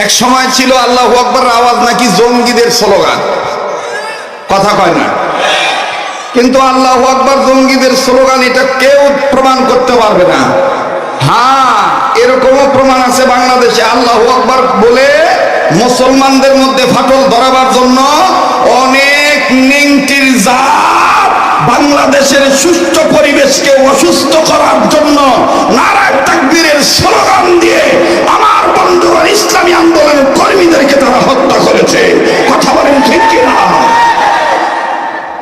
এক সময় ছিল আল্লাহু আকবার আওয়াজ নাকি জঙ্গিদের স্লোগান, কথা কয় না? কিন্তু আল্লাহু আকবার জঙ্গিদের স্লোগান এটা কেউ প্রমাণ করতে পারবে না। হ্যাঁ, এরকমও প্রমাণ আছে বাংলাদেশে আল্লাহু আকবার বলে মুসলমানদের মধ্যে ফাটল ধরাবার জন্য অনেক নিংটির জাত বাংলাদেশের সুষ্ঠু পরিবেশকে অসুস্থ করার জন্য নারায়ে তাকবীরের স্লোগান দিয়ে আমার বন্ধুগণ ইসলামী আন্দোলনের কর্মীদেরকে তারা হত্যা করেছে। কথা বলেন ঠিক কিনা?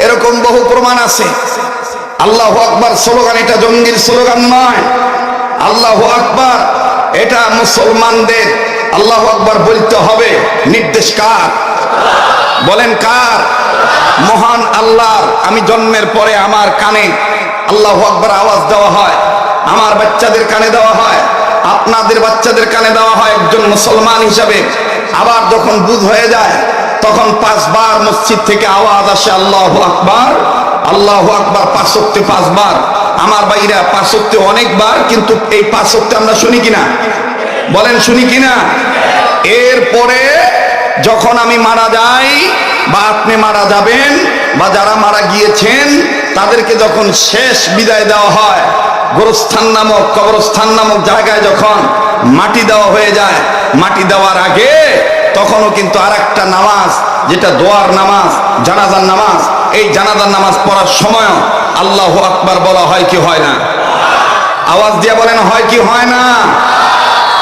এরকম বহু প্রমাণ আছে। আল্লাহু আকবার স্লোগান এটা জঙ্গির স্লোগান নয়। আল্লাহু আকবার এটা মুসলমানদের আল্লাহু আকবার বলতে হবে। নির্দেশ কার? বলেন কার? মহান আল্লাহর। আমি জন্মের পরে আমার কানে আল্লাহু আকবার আওয়াজ দেওয়া হয়, আমার বাচ্চাদের কানে দেওয়া হয়, আপনাদের বাচ্চাদের কানে দেওয়া হয় একজন মুসলমান হিসাবে। আবার যখন বুঝ হয়ে যায় তখন 5 বার মসজিদ থেকে আওয়াজ আসে আল্লাহু আকবার, আল্লাহু আকবার 5 ওয়াক্তে 5 বার। আমার ভাইরা 5 ওয়াক্তে অনেকবার, কিন্তু এই 5 ওয়াক্তে আমরা শুনি কিনা? বলেন শুনি কিনা? এরপরে যখন আমি মারা যাই বা আপনি মারা যাবেন বা যারা মারা গিয়েছেন তাদেরকে যখন শেষ বিদায় দেওয়া হয়, গোরস্থান নামক কবরস্থান নামক জায়গায় যখন মাটি দেওয়া হয়ে যায়, মাটি দেওয়ার আগে তখনও কিন্তু আরেকটা নামাজ, যেটা দোয়ার নামাজ, জানাজার নামাজ, এই জানাজার নামাজ পড়ার সময় আল্লাহু আকবার বলা হয় কি হয় না? আওয়াজ দিয়ে বলেন হয় কি হয় না?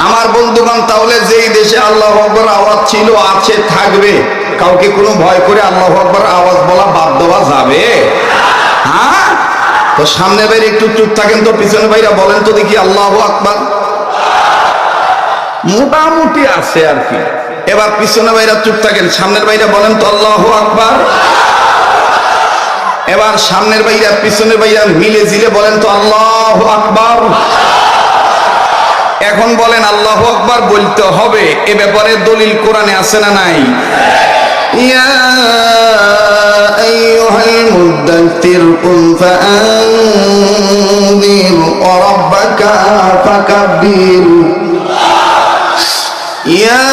আমার বন্ধুগণ, তাহলে যেই দেশে আল্লাহু আকবার আওয়াজ ছিল, আছে, থাকবে, কাউকে কোনো ভয় করে আল্লাহু আকবার আওয়াজ বলা বাদ দেওয়া যাবে? হ্যাঁ, তো সামনে বাইরে একটু চুপ থাকেন তো, পিছনে বাইরা বলেন তো দেখি আল্লাহু আকবার। মোটামুটি আছে আর কি। এবার পিছনে বাইরা চুপ থাকেন, সামনের বাইরা বলেন তো আল্লাহু আকবার। এবার সামনের বাইরা পিছনের বাইরা মিলে জিলে বলেন তো আল্লাহু আকবার। এখন বলেন আল্লাহু আকবার বলতে হবে, এ ব্যাপারে দলিল কোরআনে আছে না নাই? ইয়া আইয়ুহাল মুদ্দাথির কুম ফাআনযির ওয়া রাব্বাকা ফাকাব্বির। ইয়া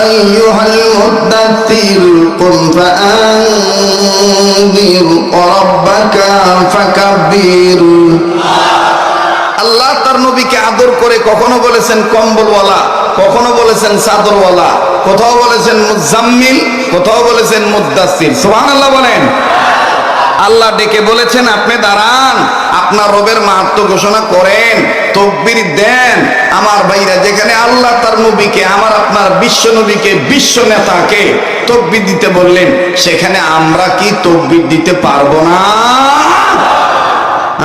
আইয়ুহাল মুদ্দাথির কুম ফাআনযির ওয়া রাব্বাকা ফাকাব্বির। আল্লাহ তার নবীকে আদর করে কখনো বলেছেন কম্বলওয়ালা, কখনো বলেছেন চাদরওয়ালা, কোথাও বলেছেন মুজাম্মিল, কোথাও বলেছেন মুদ্দাসসির। সুবহানাল্লাহ বলেন। আল্লাহ ডেকে বলেছেন আপনি দাঁড়ান, আপনার রবের মাহাত্ম্য ঘোষণা করেন, তাকবীর দেন। আমার ভাইরা, যেখানে আল্লাহ তার নবীকে, আমার আপনার বিশ্ব নবীকে, বিশ্ব নেতাকে তাকবীর দিতে বললেন, সেখানে আমরা কি তাকবীর দিতে পারবো না?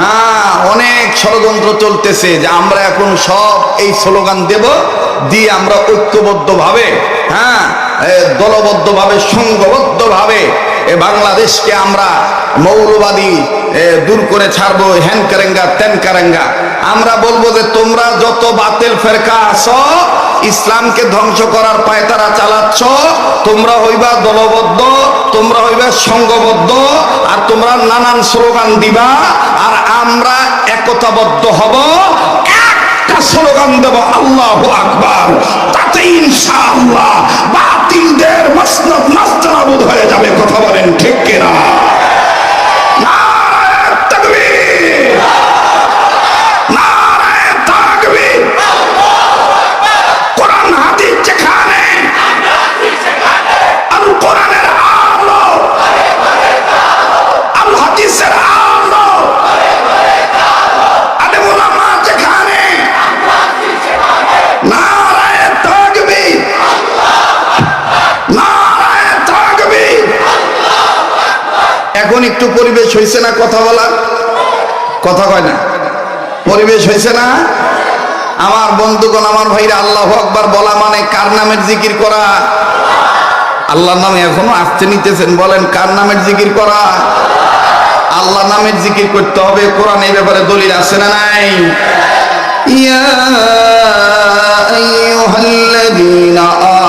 হ্যাঁ, অনেক ষড়যন্ত্র চলতেছে যে আমরা এখন সব এই স্লোগান দেব, দিয়ে আমরা ঐক্যবদ্ধ ভাবে, হ্যাঁ, দলবদ্ধ ভাবে, সংঘবদ্ধ ভাবে বাংলাদেশকে আমরা মৌলবাদী দূর করে ছাড়বো, হ্যান কারেঙ্গা তেন কারেঙ্গা। আমরা বলবো যে তোমরা যত বাতিল ফেরকা আছো, ইসলামকে ধ্বংস করার পায়তারা চালাচ্ছ, তোমরা হইবা দলবদ্ধ, তোমরা হইবা সংঘবদ্ধ, আর তোমরা নানান স্লোগান দিবা, আর আমরা একতাবদ্ধ হব, একটা স্লোগান দেব আল্লাহু আকবার। তাতে ইনশাআল্লাহ বাতিলদের মসনদ নাস্তানাবুদ হয়ে যাবে। কথা বলেন ঠিক কিনা? নারায়ে তাকবীর, নারায়ে তাকবীর। কোরআন হাদিস যেখানে, আল কোরআনের আলো, আল হাদিসের আলো, আলেম ওলামা যেখানে, নারায়ে তাকবীর, নারায়ে তাকবীর। এখন একটু পরিবেশ হয়েছে না কথা বলার? কথা কয় না? পরিবেশ হয়েছে না? আমার বন্ধুগণ, আমার ভাইরা, আল্লাহু আকবার বলা মানে কার নামের জিকির করা? আল্লাহর নামে এখনো আসতে নিতেছেন, বলেন কার নামের জিকির করা? আল্লাহ নামের জিকির করতে হবে। কোরআন এই ব্যাপারে দলিল আছে না নাই? ইয়া আইয়ুহাল্লাযীনা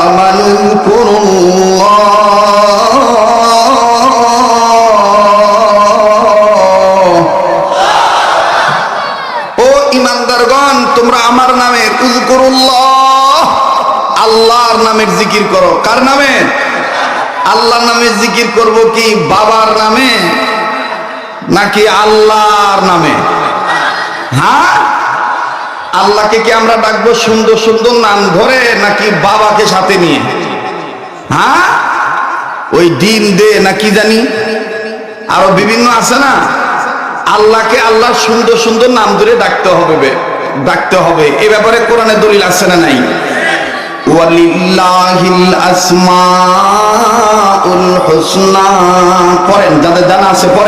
আমানু কুরুল্লাহ ইমানদারগণ, তোমরা আমার নামে উযকুরুল্লাহ আল্লাহর নামের জিকির করো। কার নামে? আল্লাহর নামে জিকির করব কি বাবার নামে নাকি আল্লাহর নামে? হ্যাঁ, আল্লাহকে কি আমরা ডাকবো সুন্দর সুন্দর নাম ধরে নাকি বাবাকে সাথে নিয়ে? হ্যাঁ, ওই ডিম দে নাকি জানি আরো বিভিন্ন আছে না। আল্লাহকে আল্লাহর সুন্দর সুন্দর নাম ধরে ডাকতে হবে। এই ব্যাপারে কোরআনে দলিল আছে না নাই? ওয়ালিল্লাহিল আসমাউল হুসনা পড়েন, যাদের জানা আছে পড়েন।